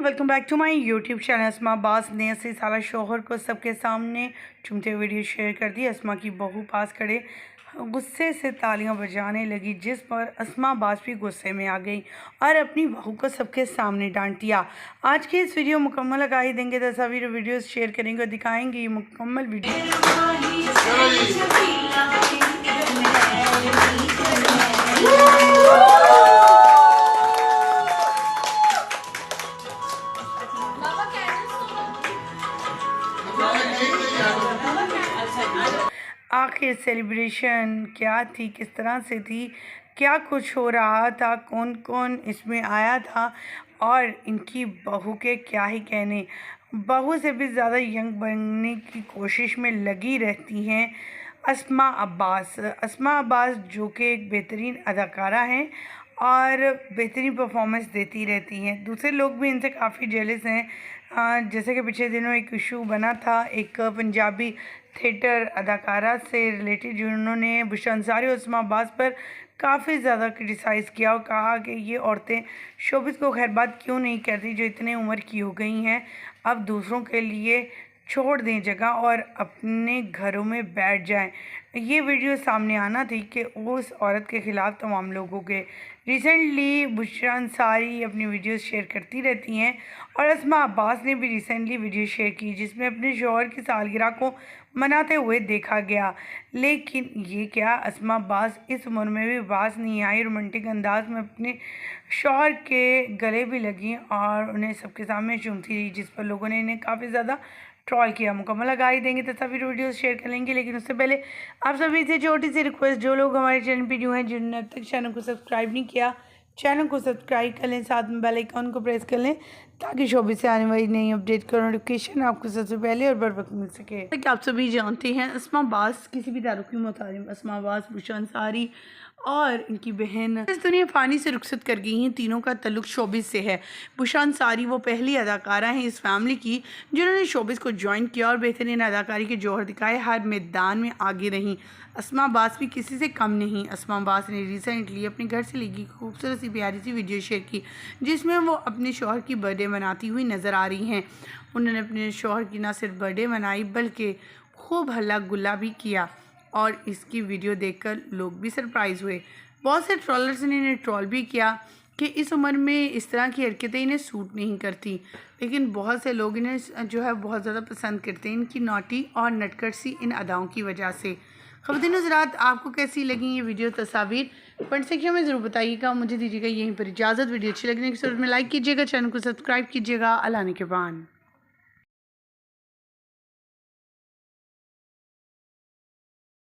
Welcome back to my YouTube channel. Asma Abbas ने अपने साला शोहर को सबके सामने चुमते वीडियो शेयर कर दी। अस्मा की बहू पास खड़े गुस्से से तालियां बजाने लगी, जिस पर अस्मा अब्बास भी गुस्से में आ गई और अपनी बहू को सबके सामने डांट दिया। आज की इस वीडियो मुकम्मल लगाई देंगे, तस्वीर वीडियो शेयर करेंगे और दिखाएंगे ये मुकम्मल वीडियो। आखिर सेलिब्रेशन क्या थी, किस तरह से थी, क्या कुछ हो रहा था, कौन कौन इसमें आया था और इनकी बहू के क्या ही कहने। बहू से भी ज़्यादा यंग बनने की कोशिश में लगी रहती हैं अस्मा अब्बास जो कि एक बेहतरीन अदाकारा हैं और बेहतरीन परफॉर्मेंस देती रहती हैं। दूसरे लोग भी इनसे काफ़ी जेलस हैं। जैसे कि पिछले दिनों एक इशू बना था एक पंजाबी थिएटर अदाकारा से रिलेटेड, जिन्होंने बुशरा अंसारी और अस्मा अब्बास पर काफ़ी ज़्यादा क्रिटिसाइज़ किया और कहा कि ये औरतें शोबिस को खैर बात क्यों नहीं करती जो इतने उम्र की हो गई हैं, अब दूसरों के लिए छोड़ दें जगह और अपने घरों में बैठ जाएं। ये वीडियो सामने आना थी कि उस औरत के ख़िलाफ़ तमाम लोगों के। रिसेंटली बुशरा अंसारी अपनी वीडियोस शेयर करती रहती हैं और अस्मा अब्बास ने भी रिसेंटली वीडियो शेयर की जिसमें अपने शौहर की सालगिरह को मनाते हुए देखा गया। लेकिन ये क्या, अस्मा अब्बास इस उम्र में भी बाज नहीं आई, रोमांटिक अंदाज में अपने शौहर के गले भी लगी और उन्हें सबके सामने चूमती रही, जिस पर लोगों ने इन्हें काफ़ी ज़्यादा ट्रॉल किया। मुकम्मल लगाई देंगे तो सभी वीडियोस शेयर कर लेंगे, लेकिन उससे पहले आप सभी से छोटी सी रिक्वेस्ट, जो लोग हमारे चैनल पर न्यू हैं, जिन्होंने अब तक चैनल को सब्सक्राइब नहीं किया, चैनल को सब्सक्राइब कर लें, साथ में बेल आइकन को प्रेस कर लें ताकि शोबिस से आने वाली नई अपडेट का नोटिफिकेशन आपको सबसे पहले और बर वक्त मिल सके। कि आप सभी जानते हैं अस्मा अब्बास किसी भी दारू की मुतालिम, अस्मा अब्बास, बुशरा अंसारी और इनकी बहन इस दुनिया फ़ानी से रुखसत कर गई हैं। तीनों का तल्लुक शोबिस से है। बुशरा अंसारी वो पहली अदाकारा हैं इस फैमिली की जिन्होंने शोबिस को ज्वाइन किया और बेहतरीन अदाकारी के जौहर दिखाए, हर मैदान में आगे रहीं। अस्मा अब्बास भी किसी से कम नहीं। अस्मा अब्बास ने रिसेंटली अपने घर से लगी खूबसूरत सी प्यारी सी वीडियो शेयर की जिसमें वो अपने शौहर की बर्थडे मनाती हुई नज़र आ रही हैं। उन्होंने अपने शौहर की ना सिर्फ बर्थडे मनाई बल्कि खूब हल्ला गुल्ला भी किया और इसकी वीडियो देखकर लोग भी सरप्राइज़ हुए। बहुत से ट्रोलर्स ने इन्हें ट्रोल भी किया कि इस उम्र में इस तरह की हरकतें इन्हें सूट नहीं करती, लेकिन बहुत से लोग इन्हें जो है बहुत ज़्यादा पसंद करते हैं इनकी नॉटी और नटखट सी इन अदाओं की वजह से। ख़वातीन हज़रात, आपको कैसी लगी ये वीडियो तस्वीर कमेंट सेक्शन में ज़रूर बताइएगा। मुझे दीजिएगा यहीं पर इजाज़त। वीडियो अच्छी लगने की सूरत में लाइक कीजिएगा, चैनल को सब्सक्राइब कीजिएगा। अल्लाह ने के बान।